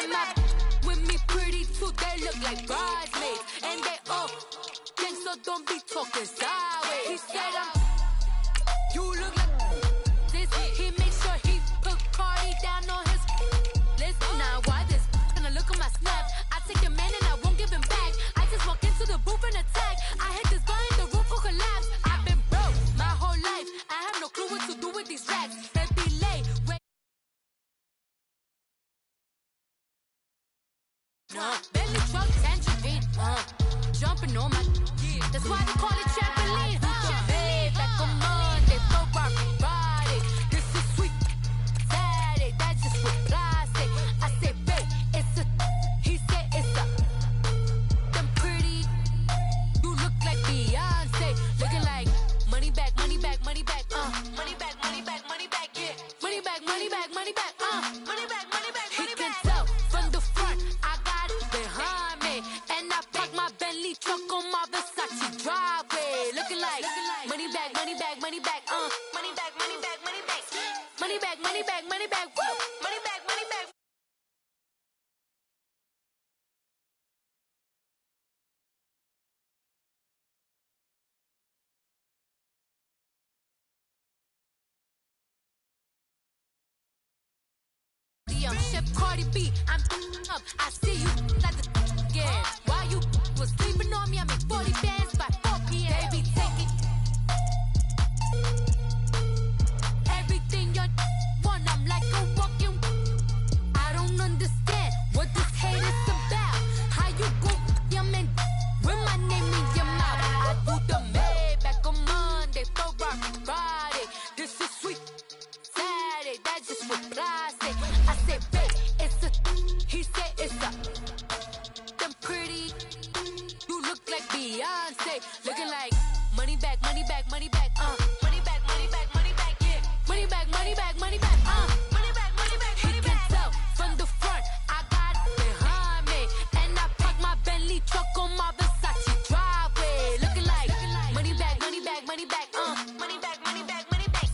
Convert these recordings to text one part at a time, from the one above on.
And my with me pretty too, they look like bridesmaids. And they all gang, so don't be talking sideways. He said you look like this. He make sure he put Cardi down on his list. Now why this? Gonna look at my snap. I take your man and I won't give him back. I just walk into the booth and attack. I hit this guy in the roof will collapse. I've been broke my whole life. I have no clue what to do with these racks. They be late. Bentley truck, tangerine, jumping on my. That's why they call it trampoline. Babe, like a Monday, so Friday. This is sweet Saturday, that's just what plastic. I say, babe, it's a. He said it's a. Them pretty. You look like Beyonce, looking like money back, money back, money back, money back, money back, money back, yeah, money back, money back, money back, money back, money back. He can tell from the front, I got it behind me, and I park my Bentley truck on my Versace driveway, looking like money back, money back, money back, money back, money back, money back, money back, money back, money back, woo, money back, money back. I'm Chef Cardi B, I'm up. I see you like the again. While you was sleeping on me, I make 40 bands by 4 p.m. Baby, take it. Everything you want, I'm like a walking. I don't understand what this hate is about. How you go, your man, with my name in your mouth. I do the Maybach on Monday, for Friday. This is sweet Saturday, that's just what plastic. I said, babe, it's a. He said it's a. Them pretty. You look like Beyonce, looking like money back, money back, money back, money back, money back, money back, yeah, money back, money back, money back, money back, money back. He can tell from the front, I got it behind me, and I park my Bentley truck on my Versace driveway, looking like money back, money back, money back, money back, money back, money back,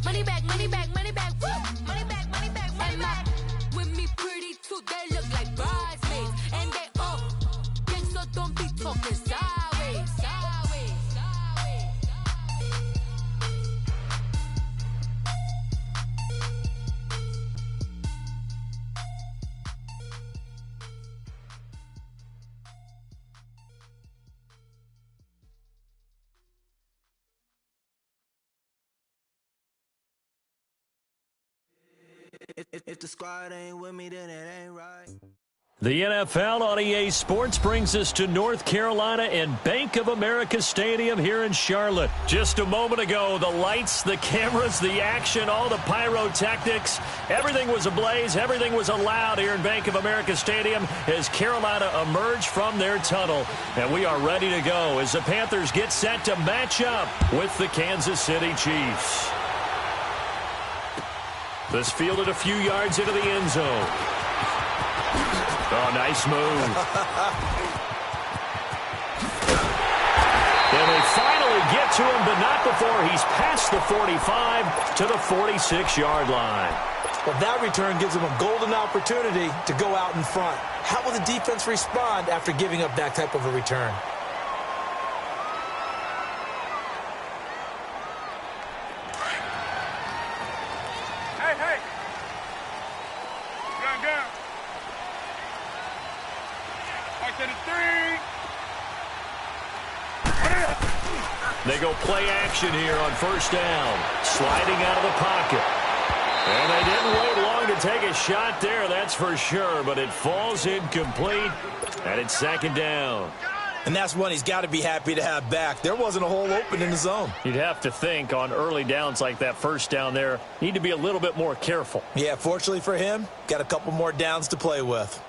money back, money back, money back, woo, money back, money back, money back. With me pretty too, they look like bridesmaids, and they all gang, so don't be talking sideways, sideways, sideways. If the squad ain't with me, then it ain't right. The NFL on EA Sports brings us to North Carolina and Bank of America Stadium here in Charlotte. Just a moment ago, the lights, the cameras, the action, all the pyrotechnics, everything was ablaze, everything was allowed here in Bank of America Stadium as Carolina emerged from their tunnel. And we are ready to go as the Panthers get set to match up with the Kansas City Chiefs. This fielded a few yards into the end zone. Oh, nice move. And they finally get to him, but not before he's past the 45 to the 46-yard line. Well, that return gives him a golden opportunity to go out in front. How will the defense respond after giving up that type of a return? They go play action here on first down. Sliding out of the pocket. And they didn't wait long to take a shot there, that's for sure. But it falls incomplete, and it's second down. And that's one he's got to be happy to have back. There wasn't a hole open in the zone. You'd have to think on early downs like that first down there, need to be a little bit more careful. Yeah, fortunately for him, got a couple more downs to play with.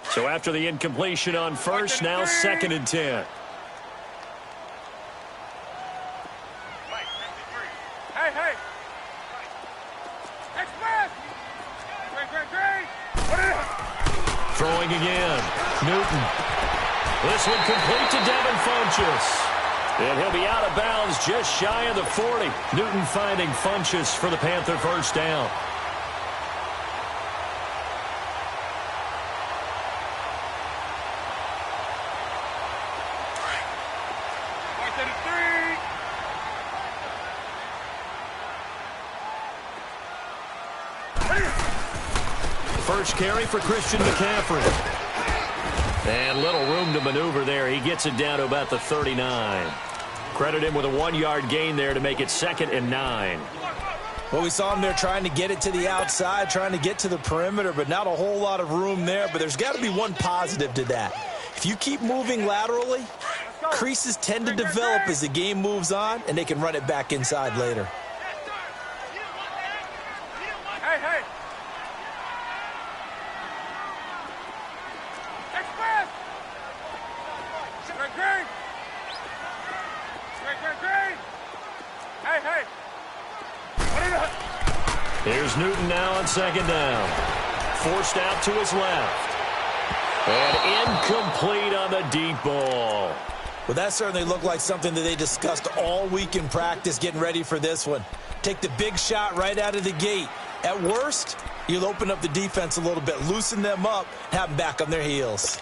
So after the incompletion on first, now 2nd and 10. Throwing again. Newton. This one complete to Devin Funchess. And he'll be out of bounds just shy of the 40. Newton finding Funchess for the Panther first down. first carry for Christian McCaffrey. And little room to maneuver there. He gets it down to about the 39. Credit him with a 1-yard gain there to make it 2nd and 9. Well, we saw him there trying to get it to the outside, trying to get to the perimeter, but not a whole lot of room there. But there's got to be one positive to that. If you keep moving laterally, creases tend to develop as the game moves on, and they can run it back inside later. Hey! Express! Green! Hey! Here's Newton now on 2nd down. Forced out to his left. And incomplete on the deep ball. Well, that certainly looked like something that they discussed all week in practice getting ready for this one. Take the big shot right out of the gate. At worst, you'll open up the defense a little bit, loosen them up, have them back on their heels.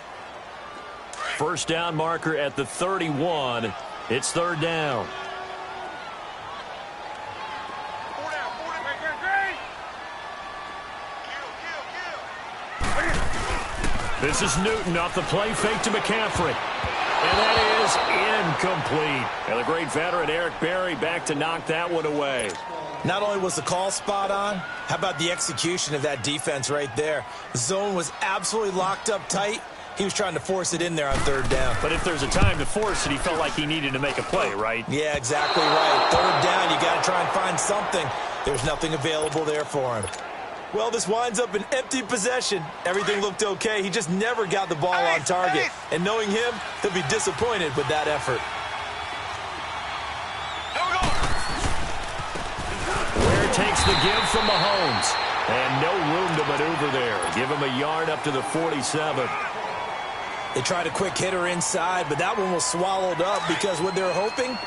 First down marker at the 31. It's 3rd down. This is Newton off the play fake to McCaffrey. And that is incomplete. And the great veteran Eric Berry back to knock that one away. Not only was the call spot on, how about the execution of that defense right there? The zone was absolutely locked up tight. He was trying to force it in there on 3rd down. But if there's a time to force it, he felt like he needed to make a play, right? Yeah, exactly right. 3rd down, you got to try and find something. There's nothing available there for him. Well, this winds up an empty possession. Everything looked okay. He just never got the ball on target. And knowing him, he'll be disappointed with that effort. Ware takes the give from Mahomes. And no room to maneuver there. Give him a yard up to the 47. They tried a quick hitter inside, but that one was swallowed up because what they're hoping,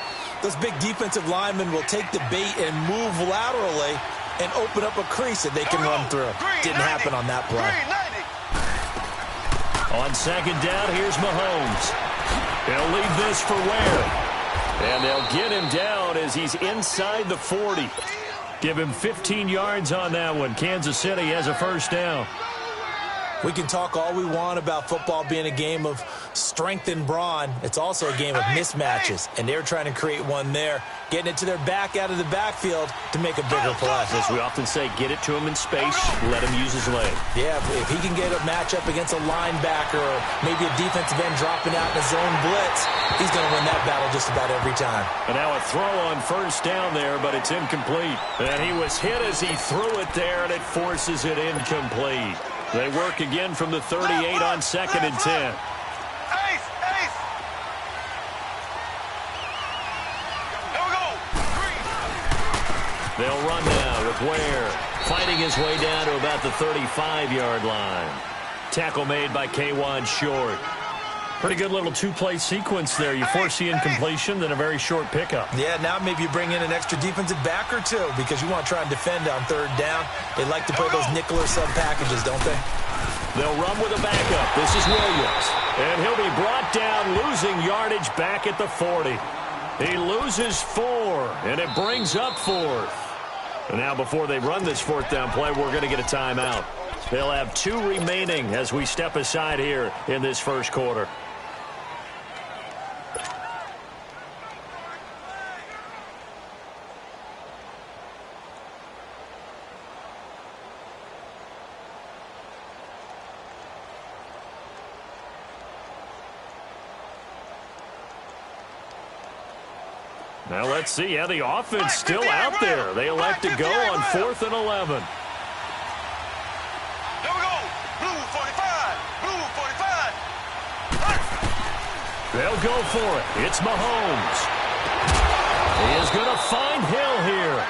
those big defensive linemen will take the bait and move laterally and open up a crease that they can run through. Didn't happen on that play. On 2nd down, here's Mahomes. They'll leave this for Ware. And they'll get him down as he's inside the 40. Give him 15 yards on that one. Kansas City has a first down. We can talk all we want about football being a game of strength and brawn. It's also a game of mismatches, and they're trying to create one there, getting it to their back out of the backfield to make a bigger play. As we often say, get it to him in space, let him use his leg. Yeah, if he can get a matchup against a linebacker or maybe a defensive end dropping out in a zone blitz, he's going to win that battle just about every time. And now a throw on first down there, but it's incomplete. And he was hit as he threw it there, and it forces it incomplete. They work again from the 38 on 2nd and 10. They'll run now with Ware fighting his way down to about the 35-yard line. Tackle made by K'Wan Short. Pretty good little two-play sequence there. You force the incompletion, then a very short pickup. Yeah, now maybe you bring in an extra defensive back or two because you want to try and defend on 3rd down. They like to play those nickel or sub packages, don't they? They'll run with a backup. This is Williams. And he'll be brought down, losing yardage back at the 40. He loses 4, and it brings up 4th. And now before they run this 4th down play, we're going to get a timeout. They'll have 2 remaining as we step aside here in this first quarter. Now let's see how the offense still out there. They elect to go on 4th and 11. Here we go. Blue 45. Blue 45. They'll go for it. It's Mahomes. He is going to find Hill here.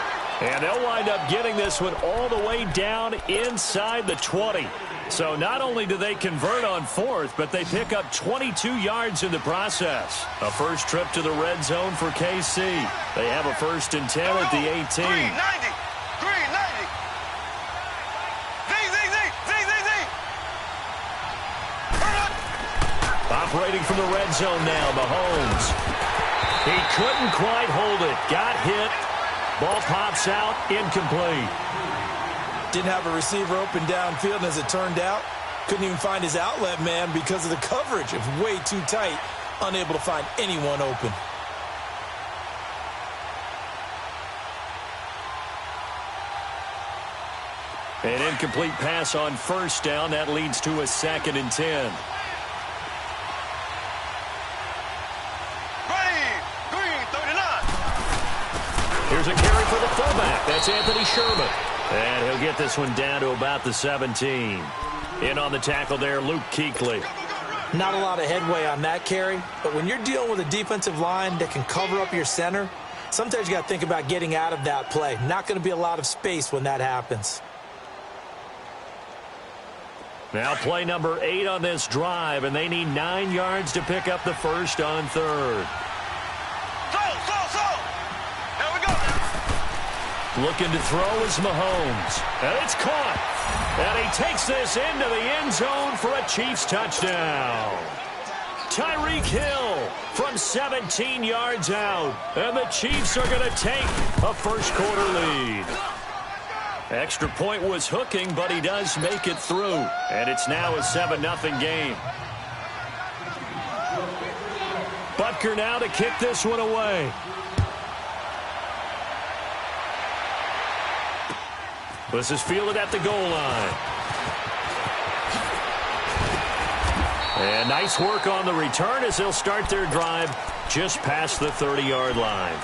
And they'll wind up getting this one all the way down inside the 20. So not only do they convert on 4th, but they pick up 22 yards in the process. A first trip to the red zone for KC. They have a 1st and 10 at the 18. Green 90. Green 90. Operating from the red zone now, Mahomes. He couldn't quite hold it. Got hit. Ball pops out, incomplete. Didn't have a receiver open downfield, and as it turned out, couldn't even find his outlet man because of the coverage. It was way too tight, unable to find anyone open. An incomplete pass on first down. That leads to a 2nd and 10. Green, 39. Here's a carry for the fullback. That's Anthony Sherman. And he'll get this one down to about the 17. In on the tackle there, Luke Kuechly. Not a lot of headway on that carry, but when you're dealing with a defensive line that can cover up your center, sometimes you got to think about getting out of that play. Not going to be a lot of space when that happens. Now play number 8 on this drive, and they need 9 yards to pick up the first on 3rd. Slow. There we go. Looking to throw is Mahomes. And it's caught. And he takes this into the end zone for a Chiefs touchdown. Tyreek Hill from 17 yards out. And the Chiefs are going to take a first-quarter lead. Extra point was hooking, but he does make it through. And it's now a 7-0 game. Butker now to kick this one away. This is fielded at the goal line. And nice work on the return as they'll start their drive just past the 30-yard line.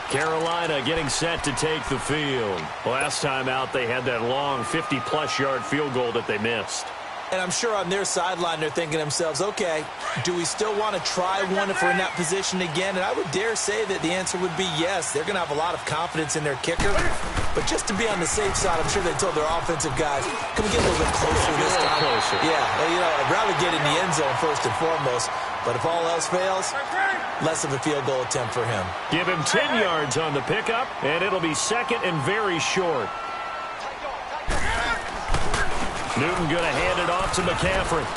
Carolina getting set to take the field. Last time out, they had that long 50-plus yard field goal that they missed. And I'm sure on their sideline they're thinking to themselves, okay, do we still want to try one if we're in that position again? And I would dare say that the answer would be yes. They're going to have a lot of confidence in their kicker. But just to be on the safe side, I'm sure they told their offensive guys, can we get a little bit closer this time? Yeah, I'd rather get in the end zone first and foremost. But if all else fails, less of a field goal attempt for him. Give him 10 yards on the pickup, and it'll be 2nd and very short. Newton going to hand it off to McCaffrey.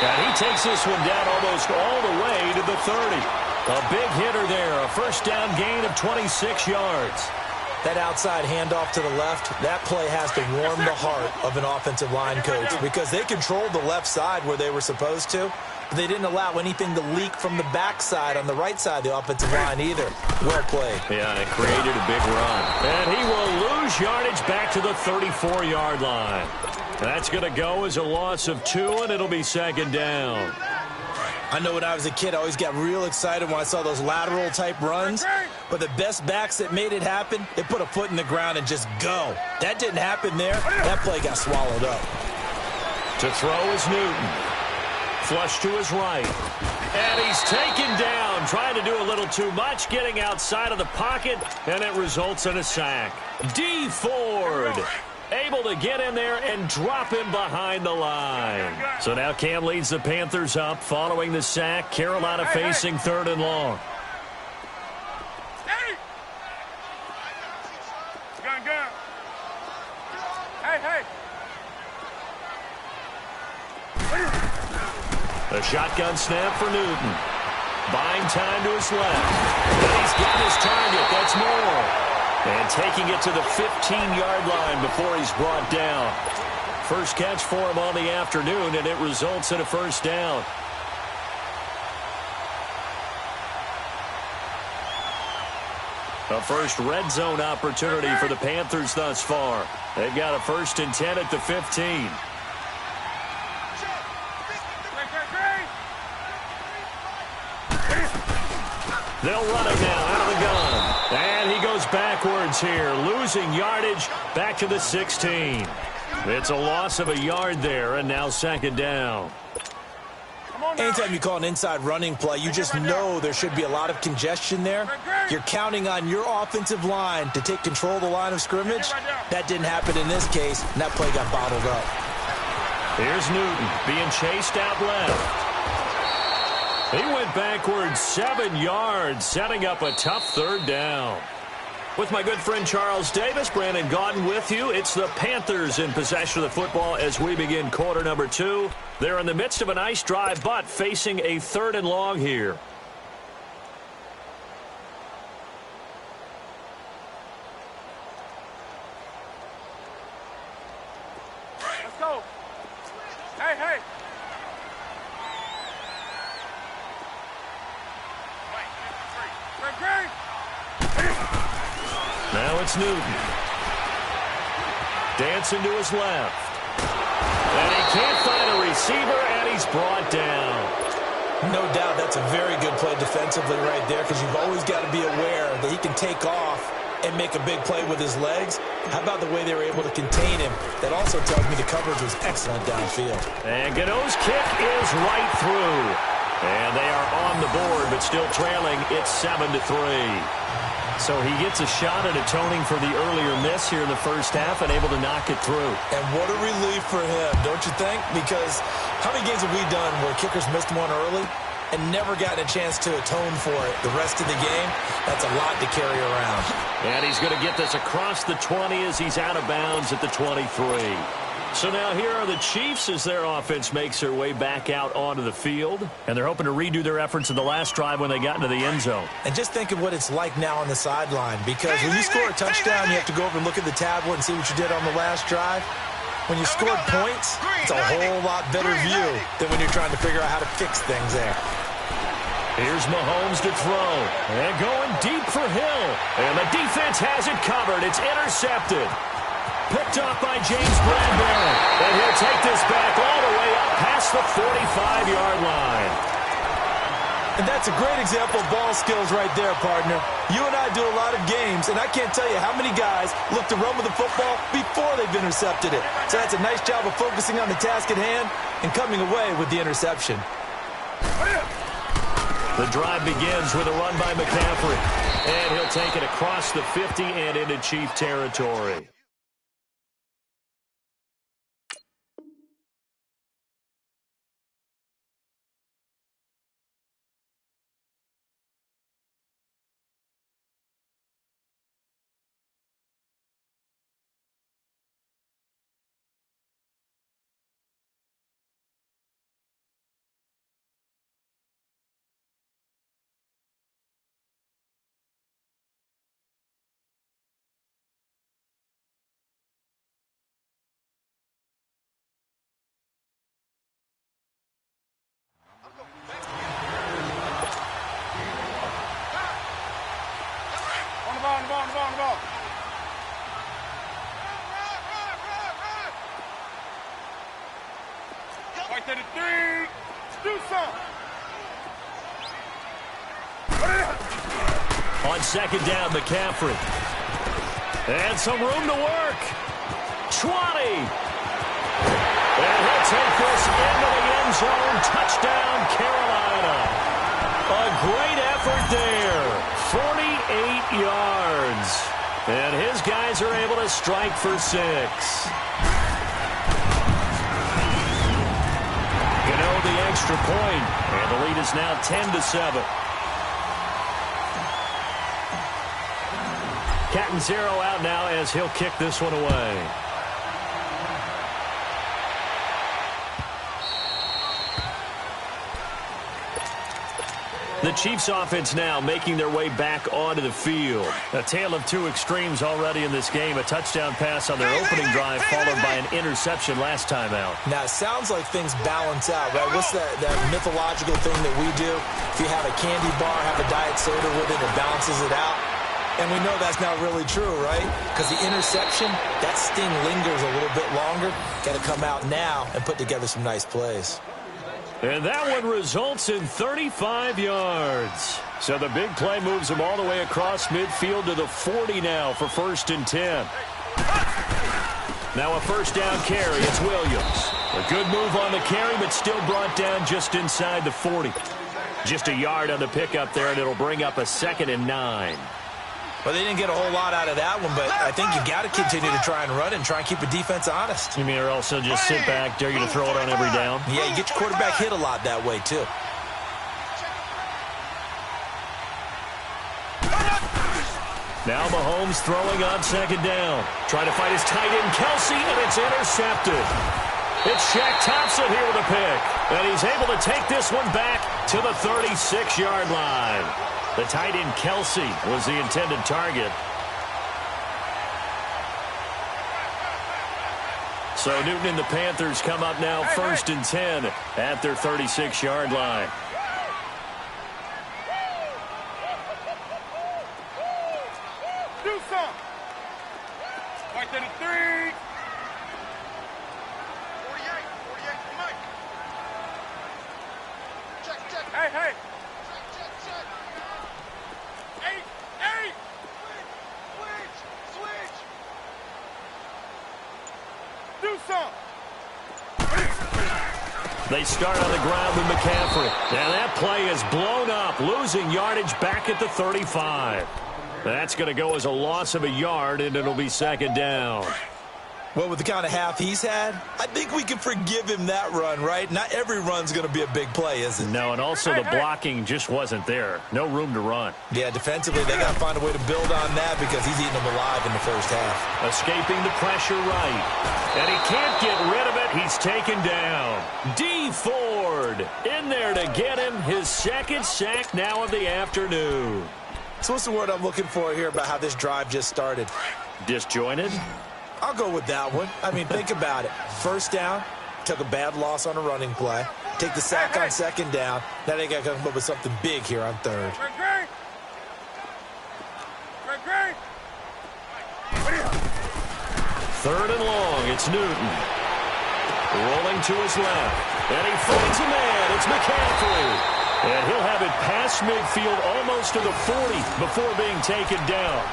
And he takes this one down almost all the way to the 30. A big hitter there, a first down gain of 26 yards. That outside handoff to the left, that play has to warm the heart of an offensive line coach because they controlled the left side where they were supposed to, but they didn't allow anything to leak from the backside on the right side of the offensive line either. Well played. Yeah, and it created a big run. And he will lose yardage back to the 34-yard line. That's going to go as a loss of 2, and it'll be 2nd down. I know when I was a kid, I always got real excited when I saw those lateral-type runs. But the best backs that made it happen, they put a foot in the ground and just go. That didn't happen there. That play got swallowed up. To throw is Newton. Flush to his right. And he's taken down, trying to do a little too much, getting outside of the pocket, and it results in a sack. D. Ford able to get in there and drop him behind the line. So now Cam leads the Panthers up following the sack. Carolina facing 3rd and long. Gun. Hey. A shotgun snap for Newton. Buying time to his left. And he's got his target. That's Moore. And taking it to the 15-yard line before he's brought down. First catch for him on the afternoon, and it results in a first down. A first red zone opportunity for the Panthers thus far. They've got a 1st and 10 at the 15. They'll run it now out of the gun. And he goes backwards here, losing yardage back to the 16. It's a loss of a yard there, and now 2nd down. Anytime you call an inside running play, you just know there should be a lot of congestion there. You're counting on your offensive line to take control of the line of scrimmage. That didn't happen in this case, and that play got bottled up. Here's Newton being chased out left. He went backwards 7 yards, setting up a tough 3rd down. With my good friend Charles Davis, Brandon Gaudin with you. It's the Panthers in possession of the football as we begin quarter number 2. They're in the midst of a nice drive, but facing a 3rd and long here. go. Hey, hey. Now it's Newton. Dancing to his left. And he can't find a receiver, and he's brought down. No doubt that's a very good play defensively right there, because you've always got to be aware that he can take off and make a big play with his legs. How about the way they were able to contain him? That also tells me the coverage was excellent downfield. And Gano's kick is right through. And they are on the board, but still trailing. It's 7-3. So he gets a shot at atoning for the earlier miss here in the first half and able to knock it through. And what a relief for him, don't you think? Because how many games have we done where kickers missed one early and never gotten a chance to atone for it the rest of the game? That's a lot to carry around. And he's going to get this across the 20 as he's out of bounds at the 23. So now here are the Chiefs as their offense makes their way back out onto the field. And they're hoping to redo their efforts in the last drive when they got into the end zone. And just think of what it's like now on the sideline, because when you score a touchdown, you have to go over and look at the tablet and see what you did on the last drive. When you scored points, it's a whole lot better view than when you're trying to figure out how to fix things there. Here's Mahomes to throw. And going deep for Hill. And the defense has it covered. It's intercepted. Picked off by James Bradbury. And he'll take this back all the way up past the 45-yard line. And that's a great example of ball skills right there, partner. You and I do a lot of games, and I can't tell you how many guys look to run with the football before they've intercepted it. So that's a nice job of focusing on the task at hand and coming away with the interception. The drive begins with a run by McCaffrey. And he'll take it across the 50 and into Chief territory. On the ball. Right to the 3. Do something. On second down, McCaffrey. And some room to work. 20. And he'll take this into the end zone. Touchdown, Carolina. A great effort there. 48 yards. And his guys are able to strike for 6. The extra point, and the lead is now 10-7. Cat and zero out now as he'll kick this one away. The Chiefs offense now making their way back onto the field. A tale of two extremes already in this game. A touchdown pass on their opening drive followed by an interception last time out. Now, it sounds like things balance out, right? What's that mythological thing that we do? If you have a candy bar, have a diet soda with it, it balances it out. And we know that's not really true, right? Because the interception, that sting lingers a little bit longer. Got to come out now and put together some nice plays. And that one results in 35 yards. So the big play moves them all the way across midfield to the 40 now for 1st and 10. Now a first down carry. It's Williams. A good move on the carry, but still brought down just inside the 40. Just a yard on the pickup there, and it'll bring up a 2nd and 9. Well, they didn't get a whole lot out of that one, but I think you got to continue to try and run and try and keep a defense honest. You mean, or also just sit back, dare you to throw it on every down? Yeah, you get your quarterback hit a lot that way, too. Now Mahomes throwing on second down. Trying to fight his tight end, Kelsey, and it's intercepted. It's Shaq Thompson here with a pick. And he's able to take this one back to the 36-yard line. The tight end, Kelsey, was the intended target. So Newton and the Panthers come up now 1st and 10 at their 36-yard line. Do some. Right to the 3. 48, Mike. Check. Hey. Check. 8. Switch. Do some. They start on the ground with McCaffrey. Now that play is blown up, losing yardage back at the 35. That's going to go as a loss of a yard, and it'll be 2nd down. Well, with the kind of half he's had, I think we can forgive him that run, right? Not every run's going to be a big play, is it? No, and also the blocking just wasn't there. No room to run. Yeah, defensively, they got to find a way to build on that because he's eating them alive in the first half. Escaping the pressure right. And he can't get rid of it. He's taken down. D. Ford in there to get him. His 2nd sack now of the afternoon. So what's the word I'm looking for here about how this drive just started? Disjointed? I'll go with that one. I mean, think about it. 1st down, took a bad loss on a running play. Take the sack on 2nd down. Now they got to come up with something big here on 3rd. Great. 3rd and long. It's Newton. Rolling to his left. And he finds a man. It's McCaffrey. And he'll have it past midfield almost to the 40 before being taken down.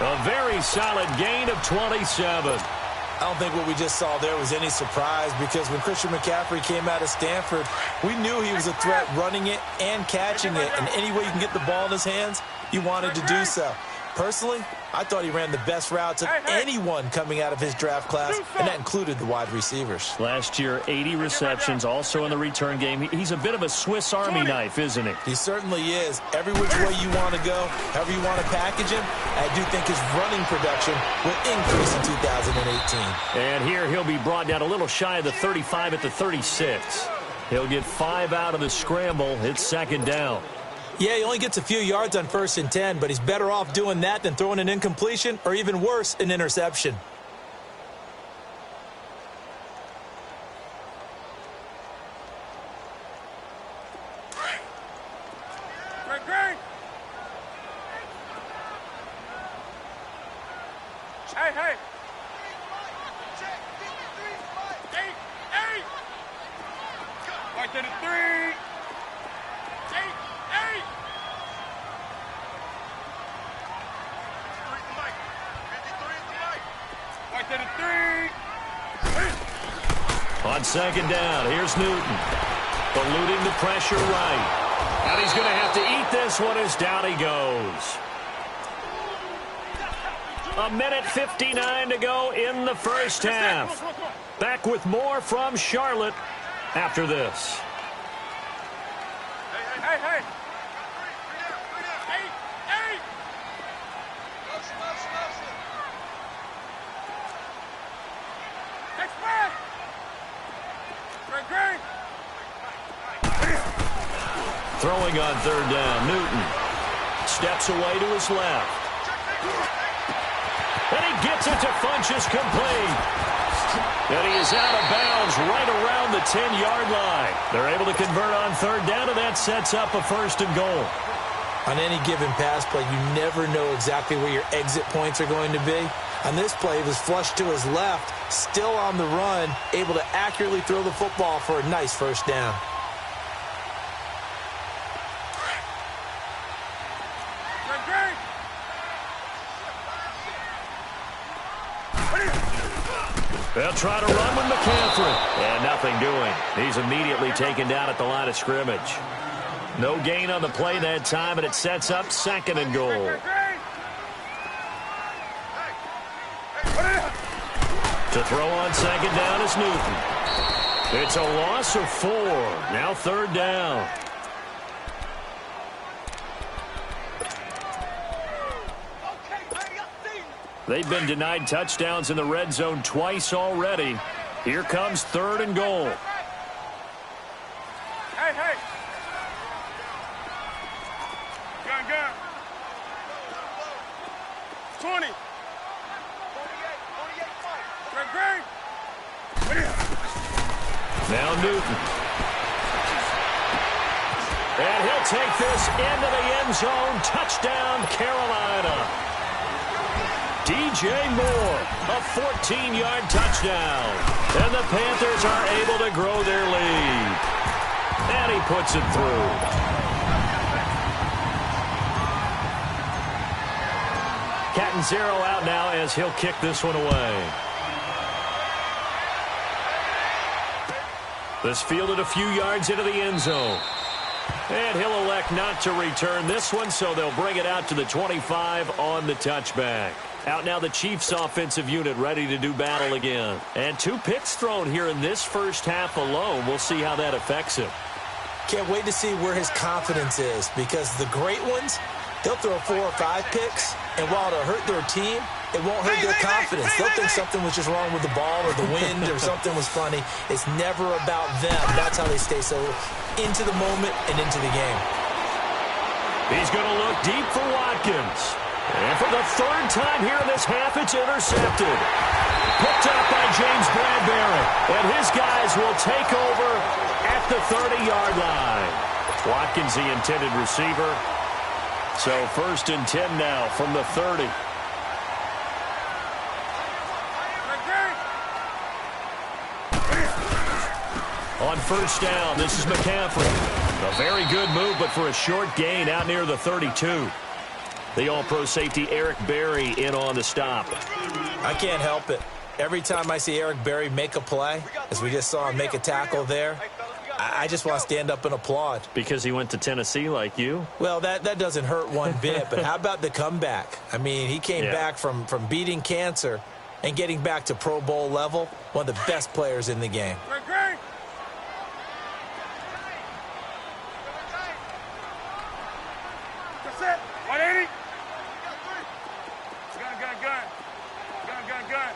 A very solid gain of 27. I don't think what we just saw there was any surprise because when Christian McCaffrey came out of Stanford, we knew he was a threat running it and catching it. And any way you can get the ball in his hands, you wanted to do so. Personally, I thought he ran the best routes of anyone coming out of his draft class, and that included the wide receivers. Last year, 80 receptions, also in the return game. He's a bit of a Swiss Army knife, isn't he? He certainly is. Every which way you want to go, however you want to package him, I do think his running production will increase in 2018. And here he'll be brought down a little shy of the 35 at the 36. He'll get 5 out of the scramble. It's 2nd down. Yeah, he only gets a few yards on 1st and 10, but he's better off doing that than throwing an incompletion or even worse, an interception. Great. Hey. 8. Right to the 3. 8. Right to the 3. On 2nd down, here's Newton. Eluding the pressure right. And he's going to have to eat this one as down he goes. 1:59 to go in the first half. Back with more from Charlotte after this. Hey. 8. Express. Great. Throwing on 3rd down, Newton steps away to his left. And he gets it to Funchess complete. And he is out of bounds right around the 10-yard line. They're able to convert on 3rd down, and that sets up a 1st and goal. On any given pass play, you never know exactly where your exit points are going to be. On this play, he was flushed to his left, still on the run, able to accurately throw the football for a nice 1st down. They'll try to run with McCaffrey. And nothing doing. He's immediately taken down at the line of scrimmage. No gain on the play that time, and it sets up 2nd and goal. To throw on 2nd down is Newton. It's a loss of 4. Now 3rd down. They've been denied touchdowns in the red zone twice already. Here comes 3rd and goal. Hey. Gun. 20. Great. Now Newton. And he'll take this into the end zone. Touchdown, Carolina. DJ Moore, a 14-yard touchdown. And the Panthers are able to grow their lead. And he puts it through. Cat and zero out now as he'll kick this one away. This fielded a few yards into the end zone. And he'll elect not to return this one, so they'll bring it out to the 25 on the touchback. Out now the Chiefs offensive unit ready to do battle again. And 2 picks thrown here in this first half alone. We'll see how that affects him. Can't wait to see where his confidence is, because the great ones, they'll throw 4 or 5 picks, and while it'll hurt their team, it won't hurt their confidence. They'll think something was just wrong with the ball or the wind or something was funny. It's never about them. That's how they stay so into the moment and into the game. He's going to look deep for Watkins. And for the 3rd time here in this half, it's intercepted. Picked up by James Bradbury. And his guys will take over at the 30-yard line. Watkins, the intended receiver. So 1st and 10 now from the 30. On 1st down, this is McCaffrey. A very good move, but for a short gain out near the 32. The All-Pro safety Eric Berry in on the stop. I can't help it. Every time I see Eric Berry make a play, as we just saw him make a tackle there, I just want to stand up and applaud. Because he went to Tennessee like you? Well, that doesn't hurt one bit, but how about the comeback? I mean, he came back from beating cancer and getting back to Pro Bowl level, one of the best players in the game. That's it. 180. Gun.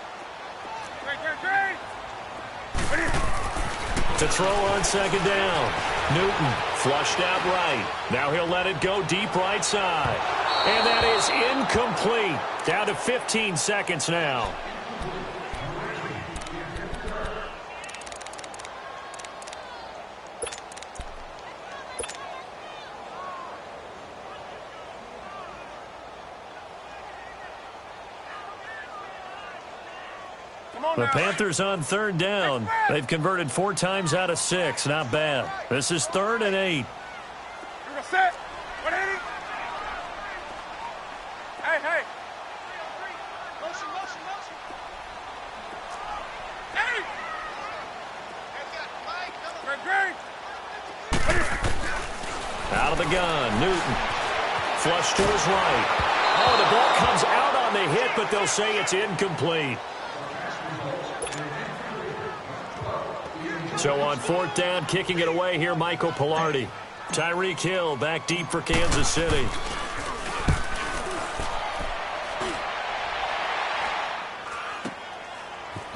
To throw on 2nd down. Newton flushed out right. Now he'll let it go deep right side. And that is incomplete. Down to 15 seconds now. The Panthers on 3rd down. They've converted 4 times out of 6. Not bad. This is 3rd and 8. You're set. 180. Hey. Motion. Hey. Out of the gun, Newton. Flush to his right. Oh, the ball comes out on the hit, but they'll say it's incomplete. So on 4th down, kicking it away here, Michael Pilardi. Tyreek Hill back deep for Kansas City.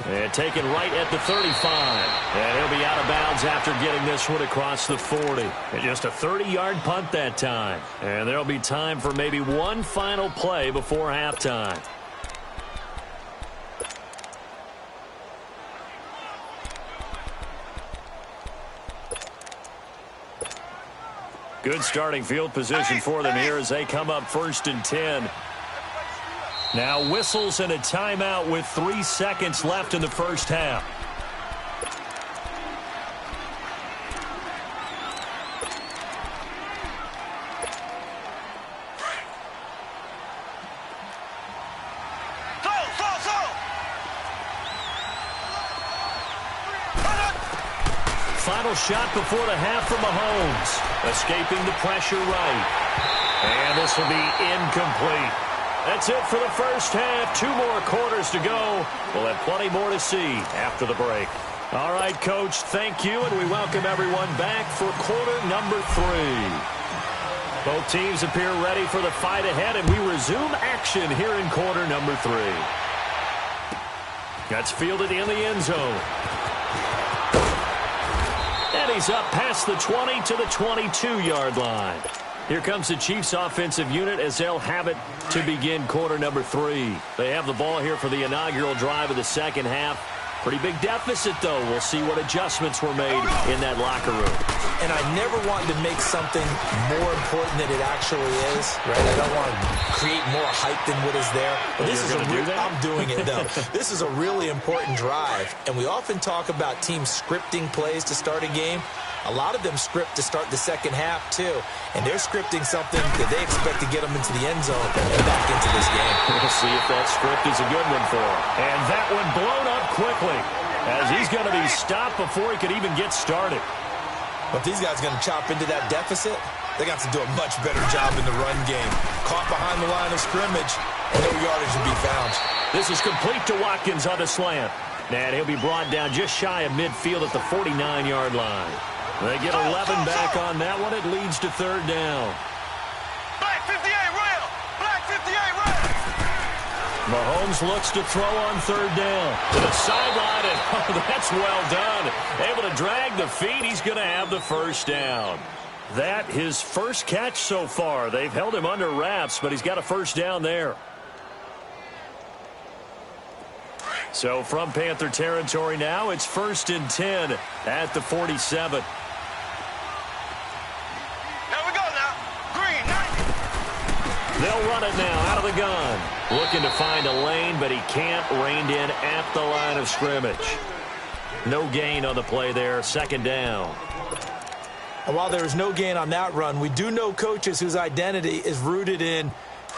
And taken right at the 35. And he'll be out of bounds after getting this one across the 40. And just a 30-yard punt that time. And there'll be time for maybe one final play before halftime. Good starting field position for them here as they come up 1st and 10. Now whistles and a timeout with 3 seconds left in the first half. Final shot before the half from Mahomes. Escaping the pressure right. And this will be incomplete. That's it for the first half. 2 more quarters to go. We'll have plenty more to see after the break. All right, Coach, thank you, and we welcome everyone back for quarter number 3. Both teams appear ready for the fight ahead, and we resume action here in quarter number 3. That's fielded in the end zone. And he's up past the 20 to the 22-yard line. Here comes the Chiefs offensive unit as they'll have it to begin quarter number 3. They have the ball here for the inaugural drive of the second half. Pretty big deficit, though. We'll see what adjustments were made in that locker room. And I never want to make something more important than it actually is, right? I don't want to create more hype than what is there. But this is I'm doing it, though. This is a really important drive. And we often talk about teams scripting plays to start a game. A lot of them script to start the second half, too. And they're scripting something that they expect to get them into the end zone and back into this game. We'll see if that script is a good one for him. And that one blown up quickly as he's going to be stopped before he could even get started. But these guys are going to chop into that deficit. They got to do a much better job in the run game. Caught behind the line of scrimmage, and no yardage to be found. This is complete to Watkins on the slant. And he'll be brought down just shy of midfield at the 49-yard line. They get 11 back on that one. It leads to third down. Black 58 rail! Black 58 rail! Mahomes looks to throw on third down. To the sideline, and oh, that's well done. Able to drag the feet. He's going to have the first down. That his first catch so far. They've held him under wraps, but he's got a first down there. So from Panther territory now, it's 1st and 10 at the 47. They'll run it now out of the gun. Looking to find a lane, but he can't. Reined in at the line of scrimmage. No gain on the play there. Second down. And while there is no gain on that run, we do know coaches whose identity is rooted in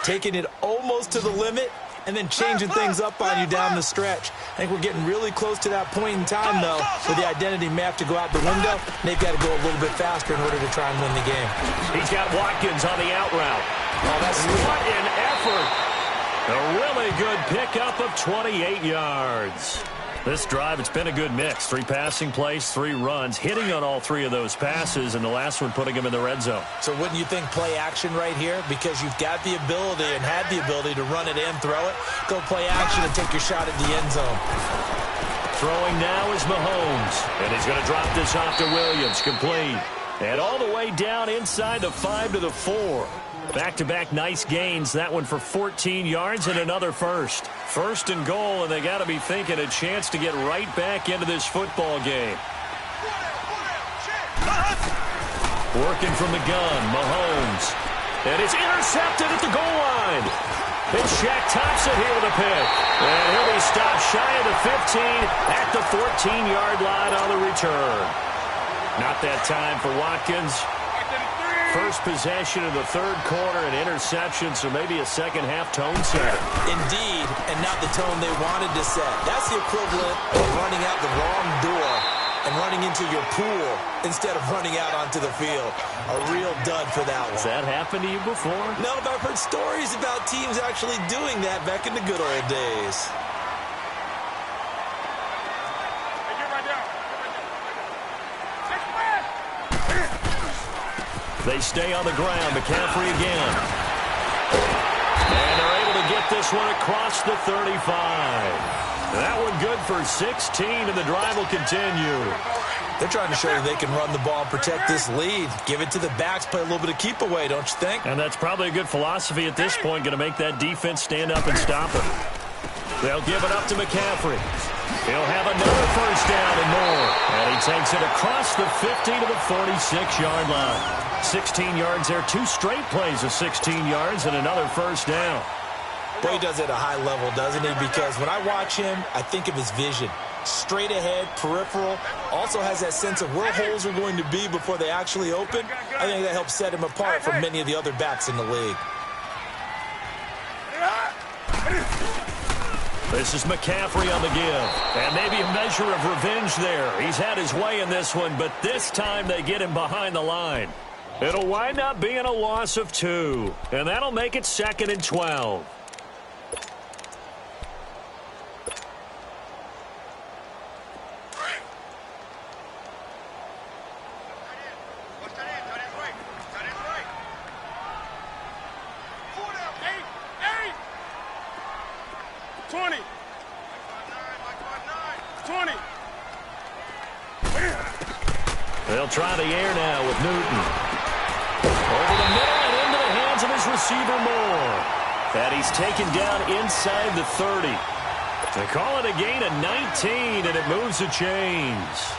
taking it almost to the limit and then changing things up on you down the stretch. I think we're getting really close to that point in time, though, where the identity may have to go out the window. And they've got to go a little bit faster in order to try and win the game. He's got Watkins on the out route. Oh, that's what an effort. A really good pickup of 28 yards. This drive, it's been a good mix. 3 passing plays, 3 runs, hitting on all 3 of those passes, and the last one putting him in the red zone. So wouldn't you think play action right here? Because you've got the ability and had the ability to run it and throw it. Go play action and take your shot at the end zone. Throwing now is Mahomes, and he's going to drop this off to Williams, complete. And all the way down inside the 5 to the 4. Back-to-back nice gains. That one for 14 yards and another first. First and goal, and they got to be thinking a chance to get right back into this football game. Working from the gun, Mahomes. And it's intercepted at the goal line. And Shaq tops it here with a pick. And he'll be stopped shy of the 15 at the 14-yard line on the return. Not that time for Watkins. First possession of the third quarter, an interception, so maybe a second-half tone setter. Indeed, and not the tone they wanted to set. That's the equivalent of running out the wrong door and running into your pool instead of running out onto the field. A real dud for that one. Has that happened to you before? No, but I've heard stories about teams actually doing that back in the good old days. They stay on the ground. McCaffrey again. And they're able to get this one across the 35. That one good for 16, and the drive will continue. They're trying to show that they can run the ball and protect this lead. Give it to the backs, play a little bit of keep away, don't you think? And that's probably a good philosophy at this point, going to make that defense stand up and stop it. They'll give it up to McCaffrey. He'll have another first down and more. And he takes it across the 50 to the 46-yard line. 16 yards there, 2 straight plays of 16 yards and another first down. Boy, he does it at a high level, doesn't he? Because when I watch him, I think of his vision. Straight ahead, peripheral. Also has that sense of where holes are going to be before they actually open. I think that helps set him apart from many of the other backs in the league. This is McCaffrey on the give. And maybe a measure of revenge there. He's had his way in this one, but this time they get him behind the line. It'll wind up being a loss of 2. And that'll make it 2nd and 12. They'll try the air now with Newton. Over the middle and into the hands of his receiver Moore. And he's taken down inside the 30. They call it a gain of 19, and it moves the chains.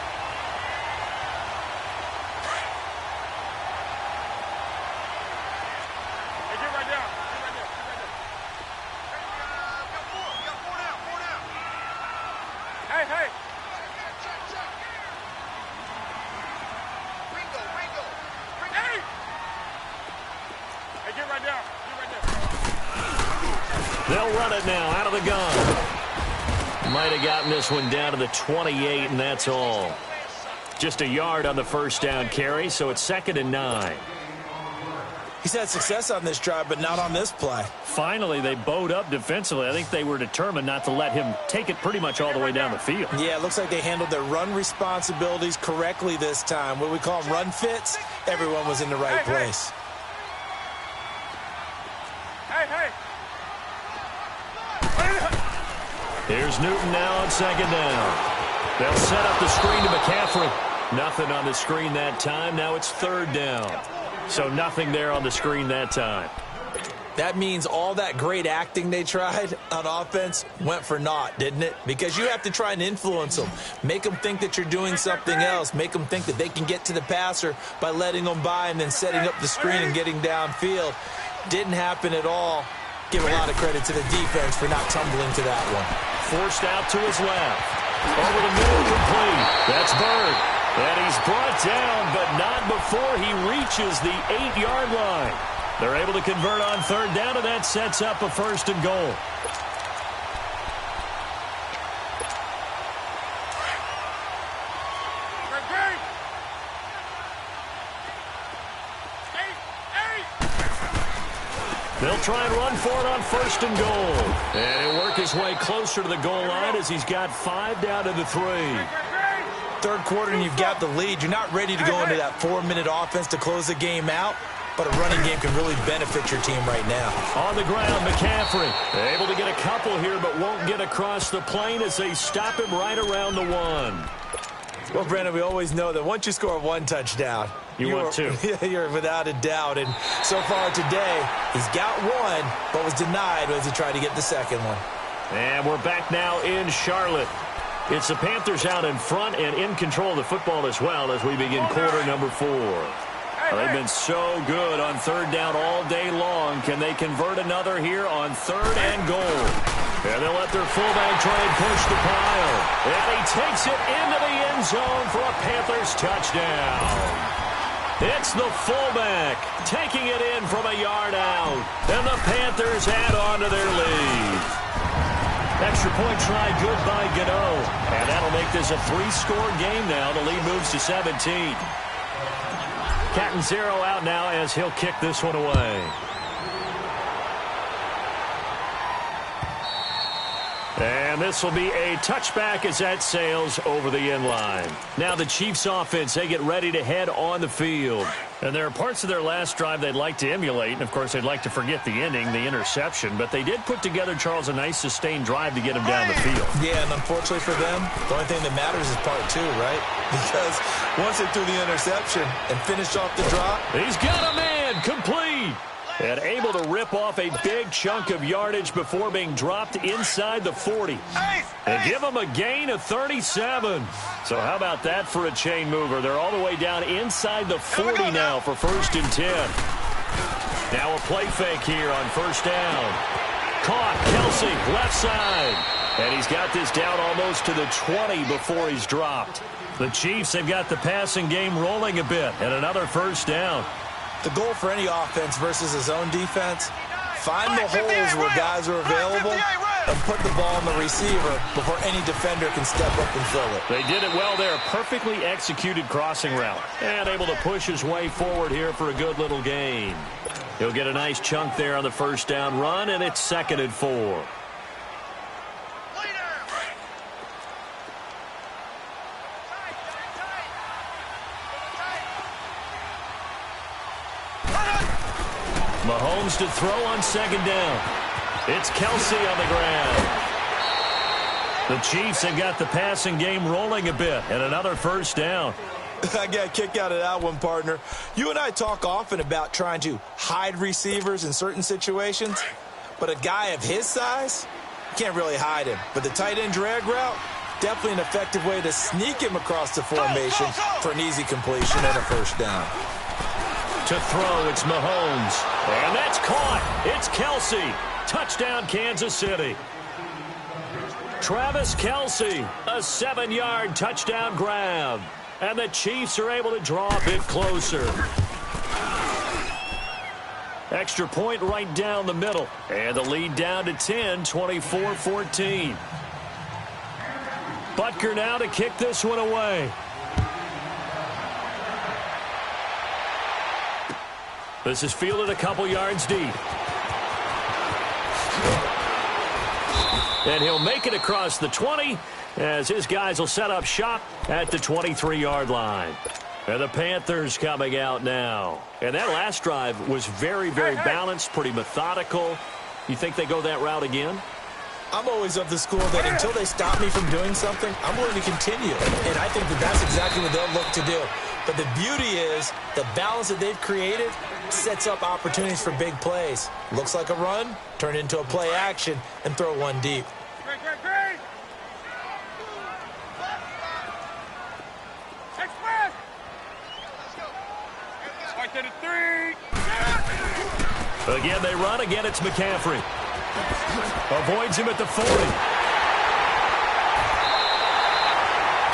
They'll run it now out of the gun. Might have gotten this one down to the 28, and that's all. Just a yard on the first down carry, so it's 2nd and 9. He's had success on this drive, but not on this play. Finally, they bowed up defensively. I think they were determined not to let him take it pretty much all the way down the field. Yeah, it looks like they handled their run responsibilities correctly this time. What we call them run fits, everyone was in the right place. Here's Newton now on 2nd down. They'll set up the screen to McCaffrey. Nothing on the screen that time. Now it's 3rd down. So nothing there on the screen that time. That means all that great acting they tried on offense went for naught, didn't it? Because you have to try and influence them. Make them think that you're doing something else. Make them think that they can get to the passer by letting them by and then setting up the screen and getting downfield. Didn't happen at all. Give a lot of credit to the defense for not tumbling to that one. Forced out to his left. Over the middle, complete. That's Bird. And he's brought down, but not before he reaches the 8-yard line. They're able to convert on 3rd down, and that sets up a 1st and goal. They'll try and run for it on 1st and goal. And he'll work his way closer to the goal line as he's got 5 down to the 3. 3rd quarter and you've got the lead. You're not ready to go into that 4-minute offense to close the game out, but a running game can really benefit your team right now. On the ground, McCaffrey able to get a couple here, but won't get across the plane as they stop him right around the 1. Well, Brandon, we always know that once you score 1 touchdown, you want 2. You're without a doubt. And so far today, he's got 1, but was denied as he tried to get the 2nd one. And we're back now in Charlotte. It's the Panthers out in front and in control of the football as well as we begin quarter number 4. Well, they've been so good on 3rd down all day long. Can they convert another here on 3rd and goal? And they'll let their fullback try and push the pile. And he takes it into the end zone for a Panthers touchdown. It's the fullback taking it in from a yard out. And the Panthers add on to their lead. Extra point try good by Gano. And that'll make this a 3-score game now. The lead moves to 17. Catanzaro out now as he'll kick this one away. And this will be a touchback as that sails over the end line. Now the Chiefs offense, they get ready to head on the field. And there are parts of their last drive they'd like to emulate. And, of course, they'd like to forget the ending, the interception. But they did put together, Charles, a nice sustained drive to get him down the field. Yeah, and unfortunately for them, the only thing that matters is part 2, right? Because once they threw the interception and finished off the drop. He's got a man complete. And able to rip off a big chunk of yardage before being dropped inside the 40. And give them a gain of 37. So how about that for a chain mover? They're all the way down inside the 40 now for 1st and 10. Now a play fake here on 1st down. Caught, Kelsey, left side. And he's got this down almost to the 20 before he's dropped. The Chiefs have got the passing game rolling a bit. And another 1st down. The goal for any offense versus a zone defense, find the holes where guys are available and put the ball on the receiver before any defender can step up and fill it. They did it well there. Perfectly executed crossing route. And able to push his way forward here for a good little gain. He'll get a nice chunk there on the 1st down run, and it's 2nd and 4. Mahomes to throw on 2nd down. It's Kelsey on the ground. The Chiefs have got the passing game rolling a bit, and another 1st down. I got a kick out of that one, partner. You and I talk often about trying to hide receivers in certain situations, but a guy of his size, can't really hide him. But the tight end drag route, definitely an effective way to sneak him across the formation for an easy completion and a first down. To throw, it's Mahomes. And that's caught. It's Kelsey. Touchdown, Kansas City. Travis Kelsey, a 7-yard touchdown grab. And the Chiefs are able to draw a bit closer. Extra point right down the middle. And the lead down to 10, 24-14. Butker now to kick this one away. This is fielded a couple yards deep. And he'll make it across the 20 as his guys will set up shop at the 23-yard line. And the Panthers coming out now. And that last drive was very, very balanced, pretty methodical. You think they go that route again? I'm always of the school that until they stop me from doing something, I'm willing to continue. And I think that that's exactly what they'll look to do. But the beauty is the balance that they've created sets up opportunities for big plays. Looks like a run, turn into a play action, and throw one deep. Again, they run. Again, it's McCaffrey. Avoids him at the 40.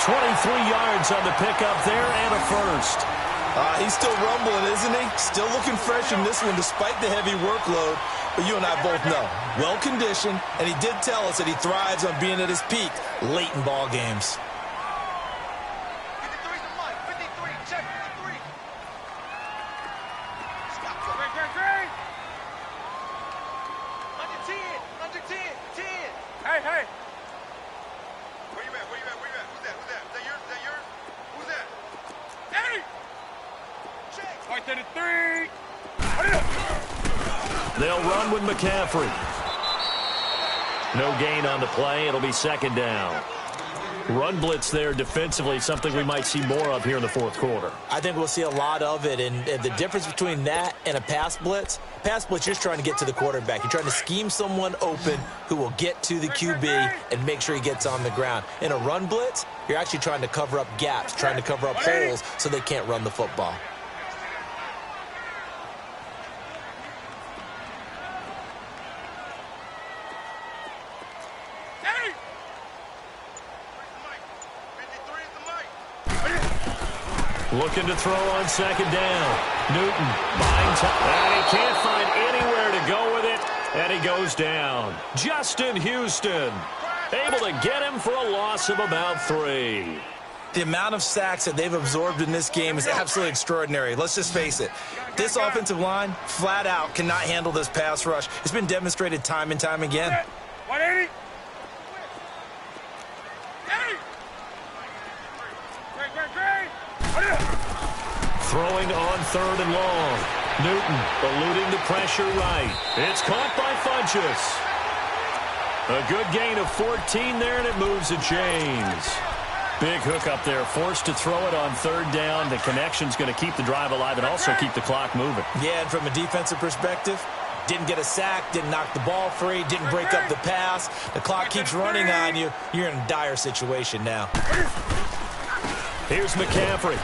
23 yards on the pickup there and a first. He's still rumbling, isn't he? Still looking fresh in this one despite the heavy workload. But you and I both know, well-conditioned, and he did tell us that he thrives on being at his peak late in ball games. They'll run with McCaffrey. No gain on the play. It'll be second down. Run blitz there defensively, something we might see more of here in the fourth quarter. I think we'll see a lot of it, and the difference between that and a pass blitz, you're just trying to get to the quarterback. You're trying to scheme someone open who will get to the QB and make sure he gets on the ground. In a run blitz, you're actually trying to cover up gaps, trying to cover up holes so they can't run the football. Looking to throw on second down. Newton buying time. And he can't find anywhere to go with it. And he goes down. Justin Houston able to get him for a loss of about 3. The amount of sacks that they've absorbed in this game is absolutely extraordinary. Let's just face it. This offensive line, flat out, cannot handle this pass rush. It's been demonstrated time and time again. 180. Throwing on third and long. Newton eluding the pressure right. It's caught by Funchess. A good gain of 14 there, and it moves the chains. Big hook up there, forced to throw it on third down. The connection's going to keep the drive alive and also keep the clock moving. Yeah, and from a defensive perspective, didn't get a sack, didn't knock the ball free, didn't break up the pass. The clock keeps running on you. You're in a dire situation now. Here's McCaffrey.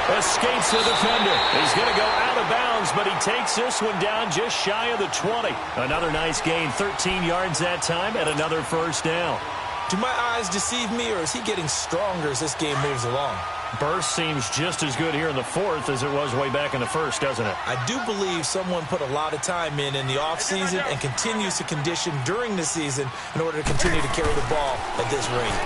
Escapes the defender. He's going to go out of bounds, but he takes this one down just shy of the 20. Another nice gain, 13 yards that time, and another first down. Do my eyes deceive me, or is he getting stronger as this game moves along? Burst seems just as good here in the fourth as it was way back in the first, doesn't it? I do believe someone put a lot of time in the offseason and continues to condition during the season in order to continue to carry the ball at this rate.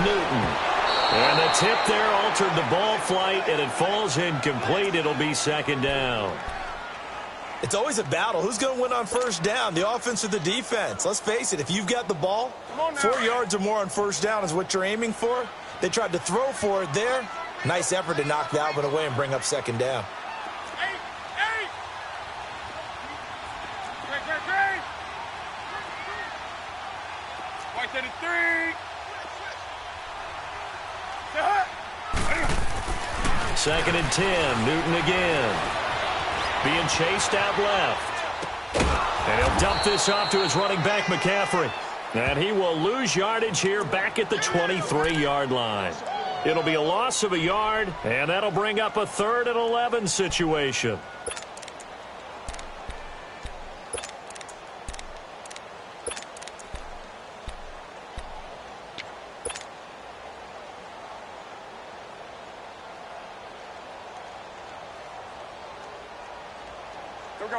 Newton. And the tip there altered the ball flight, and it falls incomplete. It'll be second down. It's always a battle. Who's going to win on first down, the offense or the defense? Let's face it, if you've got the ball, 4 yards or more on first down is what you're aiming for. They tried to throw for it there. Nice effort to knock that one away and bring up second down. Second and 10, Newton again. Being chased out left. And he'll dump this off to his running back, McCaffrey. And he will lose yardage here back at the 23-yard line. It'll be a loss of a yard, and that'll bring up a 3rd and 11 situation.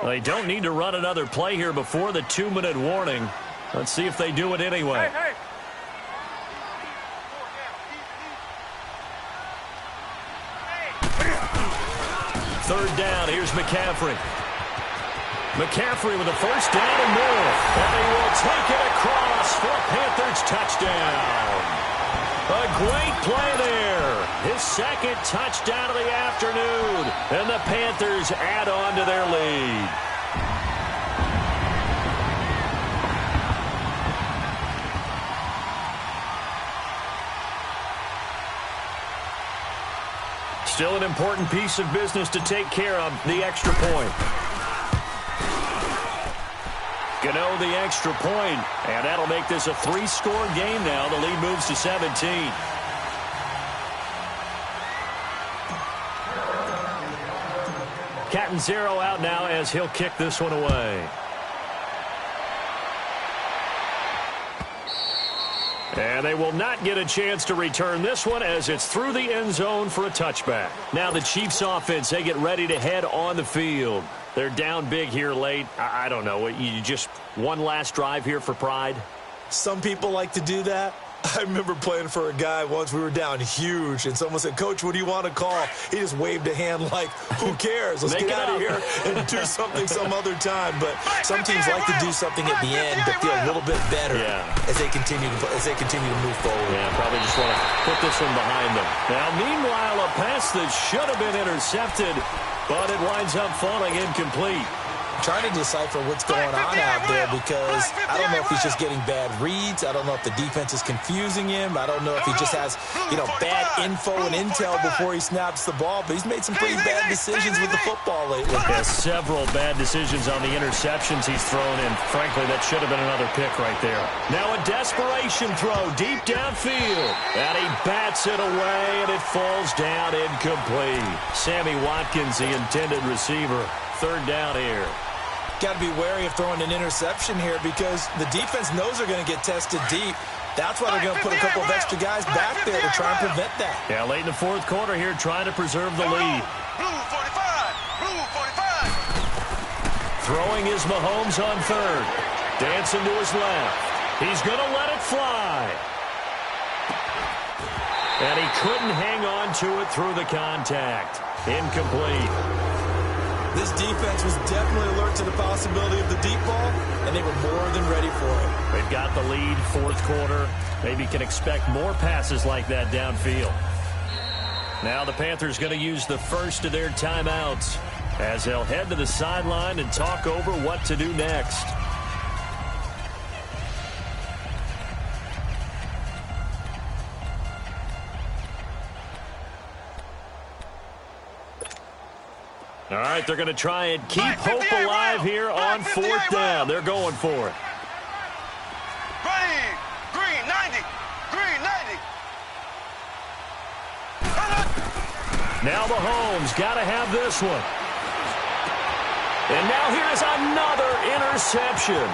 They don't need to run another play here before the 2-minute warning. Let's see if they do it anyway. Third down, here's McCaffrey. McCaffrey with a first down and more. And he will take it across for a Panthers touchdown. A great play there. His 2nd touchdown of the afternoon. And the Panthers add on to their lead. Still an important piece of business to take care of, the extra point. Gano the extra point, and that'll make this a 3-score game now. The lead moves to 17. Catanzaro out now as he'll kick this one away. And they will not get a chance to return this one as it's through the end zone for a touchback. Now the Chiefs offense, they get ready to head on the field. They're down big here late. I don't know. You just one last drive here for pride? Some people like to do that. I remember playing for a guy once. We were down huge, and someone said, "Coach, what do you want to call?" He just waved a hand like, who cares? Let's get out of here and do something some other time. But some teams like to do something at the end to feel a little bit better as they continue to move forward. Yeah, probably just want to put this one behind them. Now, meanwhile, a pass that should have been intercepted, but it winds up falling incomplete. Trying to decipher what's going on out there because I don't know if he's just getting bad reads. I don't know if the defense is confusing him. I don't know if he just has, bad info and intel before he snaps the ball. But he's made some pretty bad decisions with the football lately. Yeah, several bad decisions on the interceptions he's thrown in. Frankly, that should have been another pick right there. Now a desperation throw deep downfield. And he bats it away, and it falls down incomplete. Sammy Watkins, the intended receiver. Third down here. Got to be wary of throwing an interception here because the defense knows they're going to get tested deep. That's why they're going to put a couple of extra guys back there to try and prevent that. Yeah, late in the 4th quarter here, trying to preserve the lead. Blue 45. Blue 45. Throwing is Mahomes on 3rd. Dancing to his left. He's going to let it fly. And he couldn't hang on to it through the contact. Incomplete. This defense was definitely alert to the possibility of the deep ball, and they were more than ready for it. They've got the lead, 4th quarter. Maybe can expect more passes like that downfield. Now the Panthers going to use the first of their timeouts as they'll head to the sideline and talk over what to do next. All right, they're going to try and keep hope alive here on 4th down. They're going for it. Ready. Green 90. Green 90. Now Mahomes got to have this one. And now here's another interception.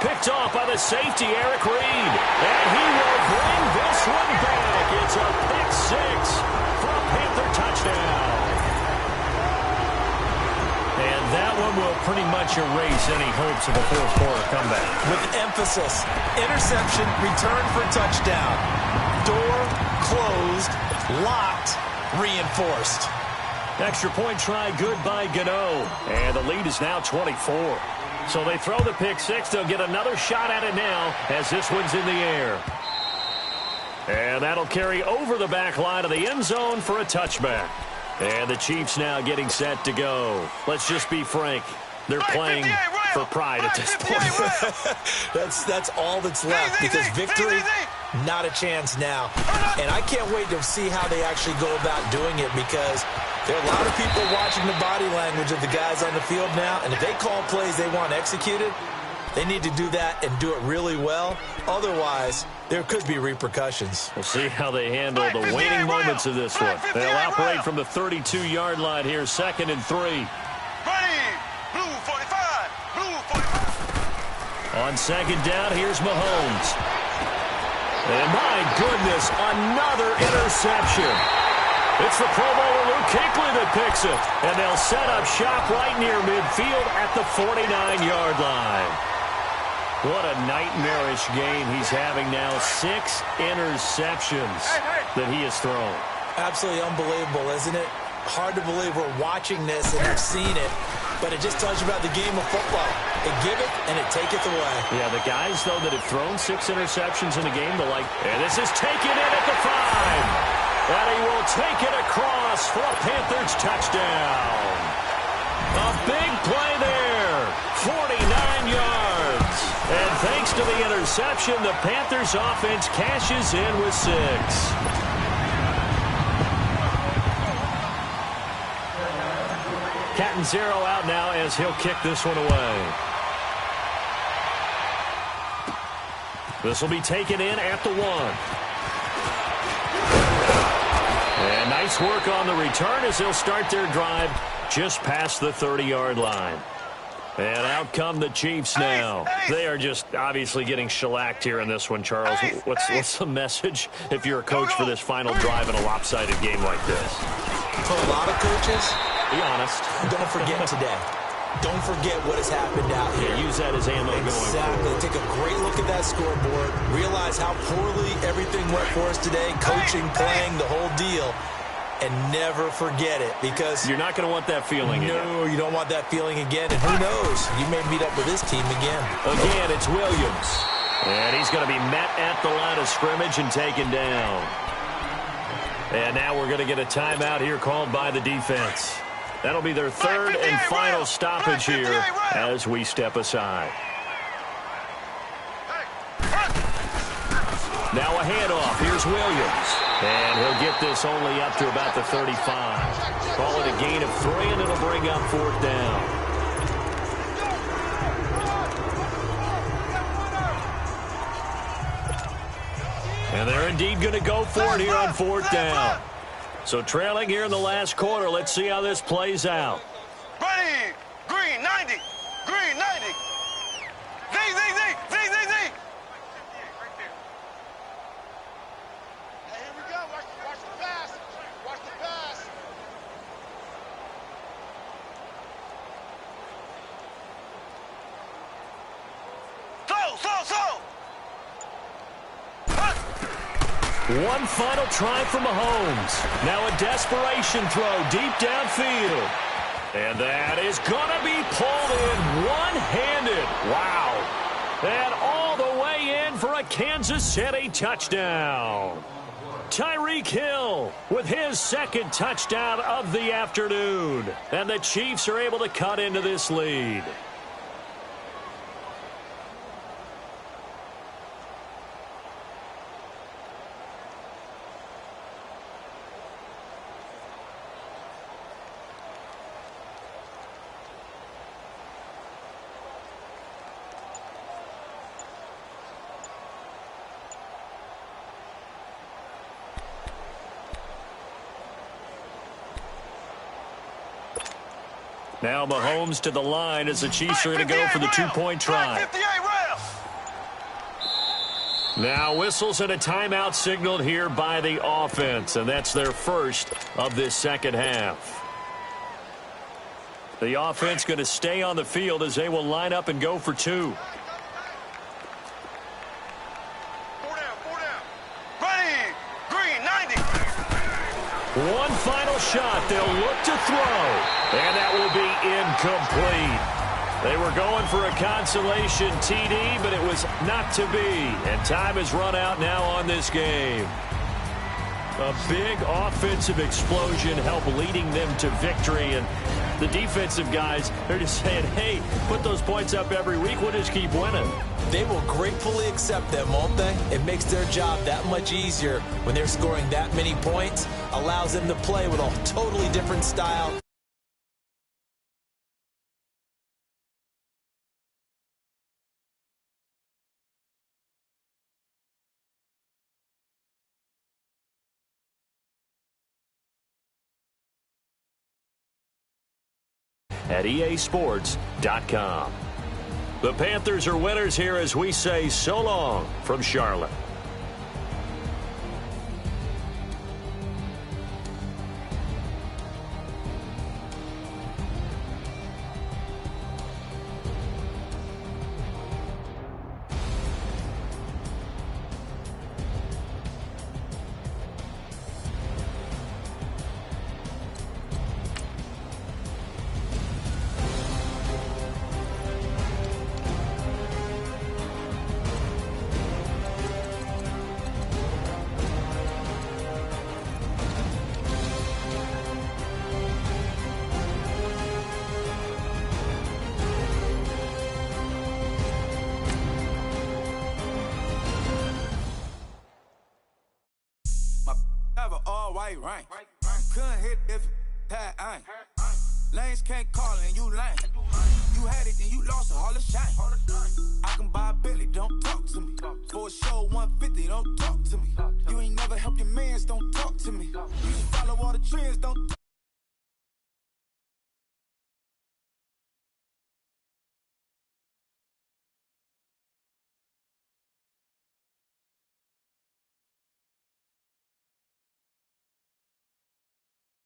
Picked off by the safety, Eric Reed. And he will bring this one back. It's a pick 6 for a Panther touchdown. And that one will pretty much erase any hopes of a 4th quarter comeback. With emphasis, interception, return for a touchdown. Door closed, locked, reinforced. Extra point try good by Gano. And the lead is now 24. So they throw the pick 6. They'll get another shot at it now as this one's in the air. And that'll carry over the back line of the end zone for a touchback. And the Chiefs now getting set to go. Let's just be frank. They're playing for pride at this point. That's all that's left because victory Not a chance now. And I can't wait to see how they actually go about doing it, because there are a lot of people watching the body language of the guys on the field now, and if they call plays they want executed, they need to do that and do it really well. Otherwise, there could be repercussions. We'll see how they handle the waning moments of this one. They'll operate from the 32-yard line here, 2nd and 3. Ready, blue 45, blue 45. On 2nd down, here's Mahomes. And my goodness, another interception. It's the Pro Bowler Luke Kuechly that picks it. And they'll set up shop right near midfield at the 49-yard line. What a nightmarish game he's having now. 6 interceptions that he has thrown. Absolutely unbelievable, isn't it? Hard to believe we're watching this and have seen it, but it just tells you about the game of football. It giveth and it taketh away. Yeah, the guys, though, that have thrown 6 interceptions in a game, they're like, and this is taken in at the 5. And he will take it across for a Panthers touchdown. A big play there. 49 yards. And thanks to the interception, the Panthers offense cashes in with 6. Catanzaro out now as he'll kick this one away. This will be taken in at the 1. And nice work on the return as they'll start their drive just past the 30-yard line. And out come the Chiefs now. They are just obviously getting shellacked here in this one, Charles. What's the message if you're a coach for this final drive in a lopsided game like this? For a lot of coaches, be honest. Don't forget today. Don't forget what has happened out here. Yeah, use that as ammo going forward. Exactly. Take a great look at that scoreboard. Realize how poorly everything went for us today. Coaching, playing, the whole deal. And never forget it, because you're not going to want that feeling again. No, you don't want that feeling again. And who knows? You may meet up with this team again. Again, it's Williams. And he's going to be met at the line of scrimmage and taken down. And now we're going to get a timeout here called by the defense. That'll be their 3rd and final stoppage here as we step aside. Now a handoff. Here's Williams. And he'll get this only up to about the 35. Call it a gain of 3, and it'll bring up 4th down. And they're indeed going to go for it here on 4th down. So trailing here in the last quarter. Let's see how this plays out. Ready, green 90, green 90. Z, Z, Z, Z, Z, Z. Here we go. Watch the pass. Watch the pass. Slow. One final try from Mahomes. Now a desperation throw deep downfield. And that is going to be pulled in one-handed. Wow. And all the way in for a Kansas City touchdown. Tyreek Hill with his 2nd touchdown of the afternoon. And the Chiefs are able to cut into this lead. Now Mahomes to the line as the Chiefs are going to go for the 2-point try. Now whistles and a timeout signaled here by the offense, and that's their first of this second half. The offense going to stay on the field as they will line up and go for 2. One final shot. They'll look to throw. And that will be incomplete. They were going for a consolation TD, but it was not to be. And time has run out now on this game. A big offensive explosion helped leading them to victory. And the defensive guys, they're just saying, hey, put those points up every week. We'll just keep winning. They will gratefully accept them, won't they? It makes their job that much easier when they're scoring that many points. Allows them to play with a totally different style. At easports.com. The Panthers are winners here as we say so long from Charlotte. Have an all-white rank. Couldn't hit if had ain't. Lanes can't call and you lame.